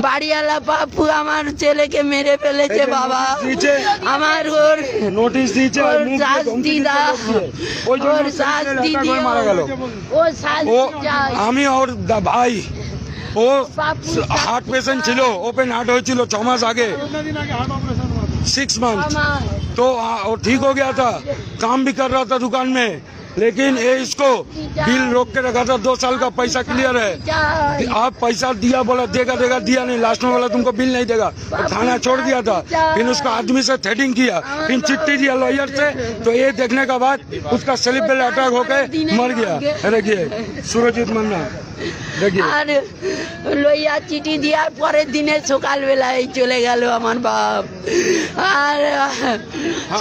বাড়িওয়ালা পাপ্পু আমার ছেলেকে মেরে ফেলেছে বাবা। আমার ওর নোটিশ দিয়েছে, ওর শাস্তি দাও, ওর শাস্তি দিও, ওর শাস্তি চাই। আমি ওর ভাই, ও হার্ট পেশেন্ট ছিল, ওপেন हार्ट হয়েছিল 6 मास आगे, 6 मंथ। तो वो ठीक हो गया था, काम भी कर रहा था दुकान में, लेकिन ये इसको बिल रोक के रखा था। 2 साल का पैसा क्लियर है। आप पैसा दिया, बोला देगा देगा, दिया नहीं। लास्ट में बोला तुमको बिल नहीं देगा, तो थाना छोड़ दिया था। फिर उसका आदमी से थ्रेटिंग किया, फिर चिट्ठी दिया लॉयर से। तो ये देखने के बाद उसका सेरिब्रल अटैक होकर मर गया। देखिए সুরজিৎ মান্না, আর লইয়া চিঠি দেওয়ার পরের দিনে সকালবেলায় চলে গেল আমার বাপ। আর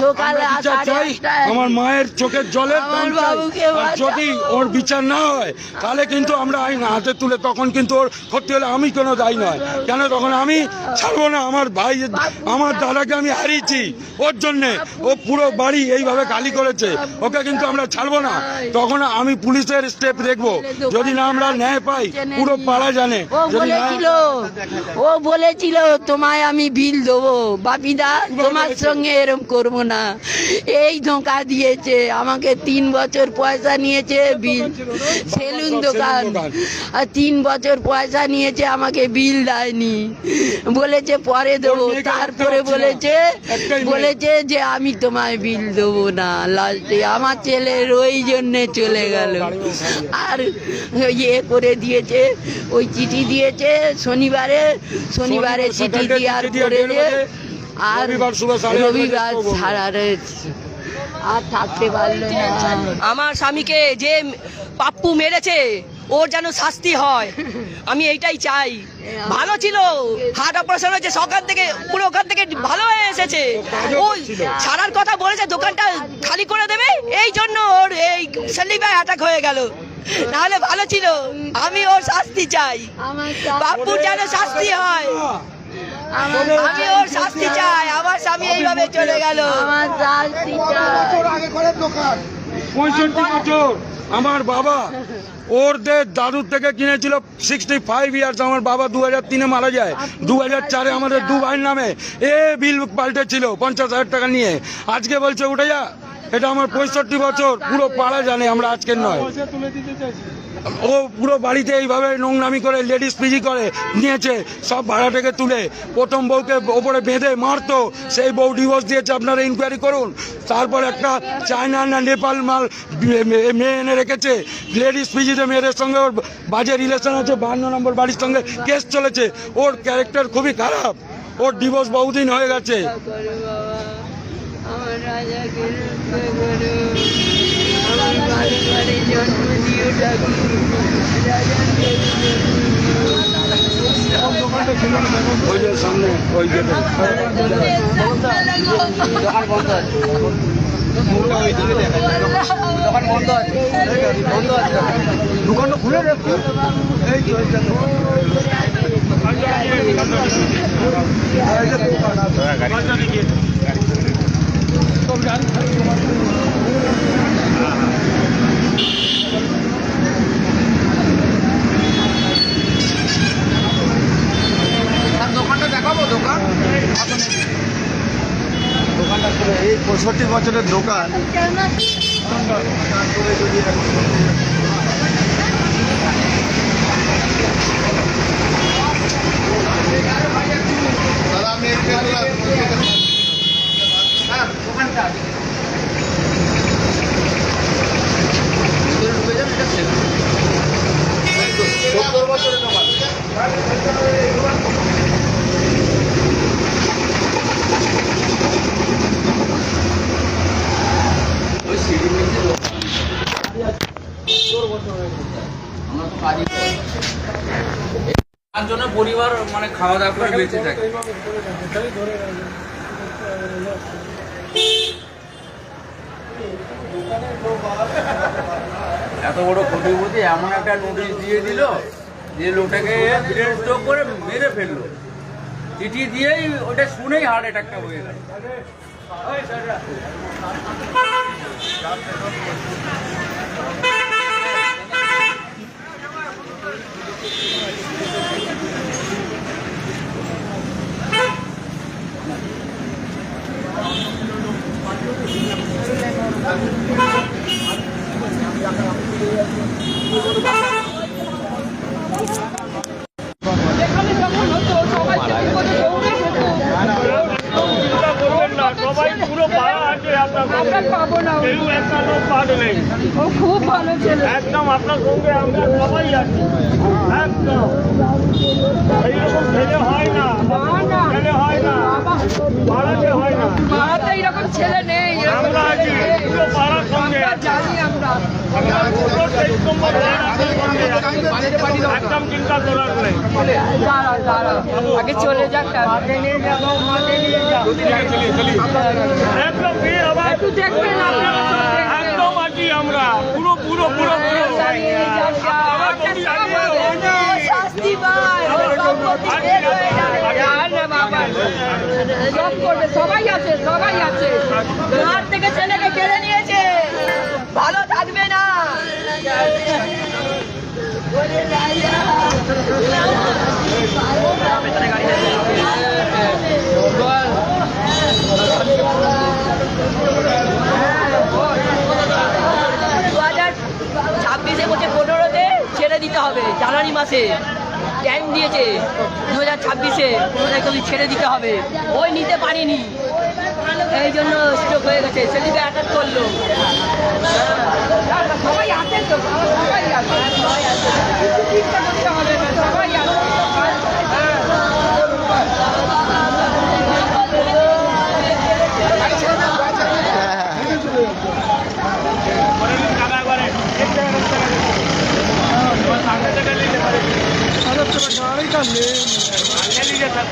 সকালে আমার মায়ের চোখের জলের দাম চাই। যদি ওর বিচার না হয় তাহলে কিন্তু আমরা আইন হাতে তুলে, তখন কিন্তু ওর ক্ষতি হলে আমি কোনো দায়ী নয়। কেন তখন আমি ছাড়বো না। আমার ভাই, আমার দাদাকে আমি হারিয়েছি ওর জন্যে, ও পুরো বাড়ি এইভাবে গালি করেছে, ওকে কিন্তু আমরা ছাড়বো না। তখন আমি পুলিশের স্টেপ দেখবো, যদি না আমরা ন্যায় পাই, পুরো পাড়া জানে। ও বলেছিল তোমায় আমি বিল দেবো, বাপিদা তোমার সঙ্গে এরম করবো না। এই ধোঁকা দিয়েছে আমাকে, 3 বছর পয়সা নিয়েছে বিল, সেলুন দোকান, আর 3 বছর পয়সা নিয়েছে, আমাকে বিল দেয়নি, বলেছে পরে দেবো। তারপরে বলেছে যে আমি তোমায় বিল দেবো না। লাস্টে আমার ছেলের ওই জন্যে চলে গেল। আর ইয়ে করে দিয়েছে, ওই চিঠি দিয়েছে শনিবারে চিঠি দেওয়ার পরে আর রবিবার ছাড়ারে আর থাকতে পারলো না। আমার স্বামীকে যে পাপ্পু মেরেছে ওর যেন শাস্তি হয়, আমি এইটাই চাই। ভালো ছিল, হার্ট অপারেশন হয়েছে, সকাল থেকে পুরো ওখান থেকে ভালো হয়ে এসেছে। ওই ছাড়ার কথা বলেছে, দোকানটা খালি করে দেবে, এই জন্য ওর এই সেলিব্রাল অ্যাটাক হয়ে গেল। নাহলে ভালো ছিল। আমি ওর শাস্তি চাই, পাপ্পুর যেন শাস্তি হয়। আমি ওর শাস্তি চাই। আমার স্বামী এইভাবে চলে গেল, আমার শাস্তি চাই। 65 বছর আমার বাবা ওরদের দাদুর থেকে কিনেছিল, 65 ইয়ার্স। আমার বাবা 2003-এ মারা যায়, 2004-এ আমাদের 2 ভাইয়ের নামে বিল পাল্টেছিল 50,000 টাকা নিয়ে। আজকে বলছে উঠে যা। এটা আমার 65 বছর, পুরো পাড়া জানে, আমরা আজকের নয়। ও পুরো বাড়িতে এইভাবে নোংরামি করে, লেডিস পিজি করে নিয়েছে, সব ভাড়া থেকে তুলে। প্রথম বউকে ওপরে বেঁধে মারতো, সেই বউ ডিভোর্স দিয়েছে, আপনারা ইনকোয়ারি করুন। তারপর একটা চায়না না নেপাল মাল মেয়ে এনে রেখেছে, লেডিস পিজিতে মেয়েদের সঙ্গে ওর বাজে রিলেশন আছে, 52 নম্বর বাড়ির সঙ্গে কেস চলেছে। ওর ক্যারেক্টার খুবই খারাপ, ওর ডিভোর্স বহুদিন হয়ে গেছে। আমার রাজাকে রক্ষা করো, আমার বাড়ি বাড়ি জন্ম দিও ঠাকুর, রাজাকে ওই যে সামনে ওই গেটে দোকানটা খুলে রেখে দোকানটা দেখাবো। দোকানটা খুলে, এই 65 বছরের দোকান। তার জন্য পরিবার মানে খাওয়া দাওয়া করে বেঁচে থাকে। এত বড় ক্ষতিপূরতি এমন একটা নোটিশ দিয়ে দিল যে লোকটাকে ব্রেন স্ট্রোক করে মেরে ফেললো। চিঠি দিয়েই ওটা শুনেই হার্ট অ্যাটাকটা হয়ে গেল। আমরা পাবো না। কেউ একটা লোক বাদ নেই। ও খুব ভালো ছেলে। একদম আপনার সঙ্গে আমরা সবাই আছি, একদম। এইরকম ছেলে হয় না, ছেলে হয় না, পাড়াতে হয় না। পাড়াতে এরকম ছেলে নেই। আমরা আছি পুরো পাড়ার সঙ্গে, জানি আমরা। পুরো 23 নম্বর ওয়ার্ড আপনার সঙ্গে আছি। একদম চিন্তা করার নেই। দাঁড়া আগে চলে যাক। মাঠে নিয়ে যাবো, মাঠে নিয়ে যাবো। একদম ফিরে আবার একটু দেখবেন আপনারা সব দেখবেন। একদম আছি আমরা, পুরো পুরো পুরো পুরো আবার বলি আগে শাস্তি পায়, ও সম্পত্তি বের হয়ে যাবে। আর না বাবা, সব করবে, সবাই আছে, সবাই আছে। ঘর থেকে ছেলেকে কেড়ে নিয়েছে, ভালো থাকবে না। ছাব্বিশে বলছে 15-তে ছেড়ে দিতে হবে, জানুয়ারি মাসে টাইম দিয়েছে 2026-এ 15 তারিখে ছেড়ে দিতে হবে। ওই নিতে পারিনি, এই জন্য স্ট্রোক হয়ে গেছে, সেদিকে অ্যাটাক করলো। সবাই আছে তো, সবাই আছে। কিছু চিন্তা করতে হবে না, সবাই আছে।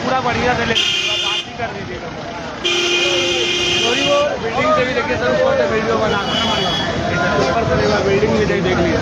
पूरा बढ़िया से ले बात ही कर दीजिए। बिल्डिंग से भी देखिए सर, ऊपर से वीडियो बना ऊपर से बिल्डिंग भी देख लीजिए।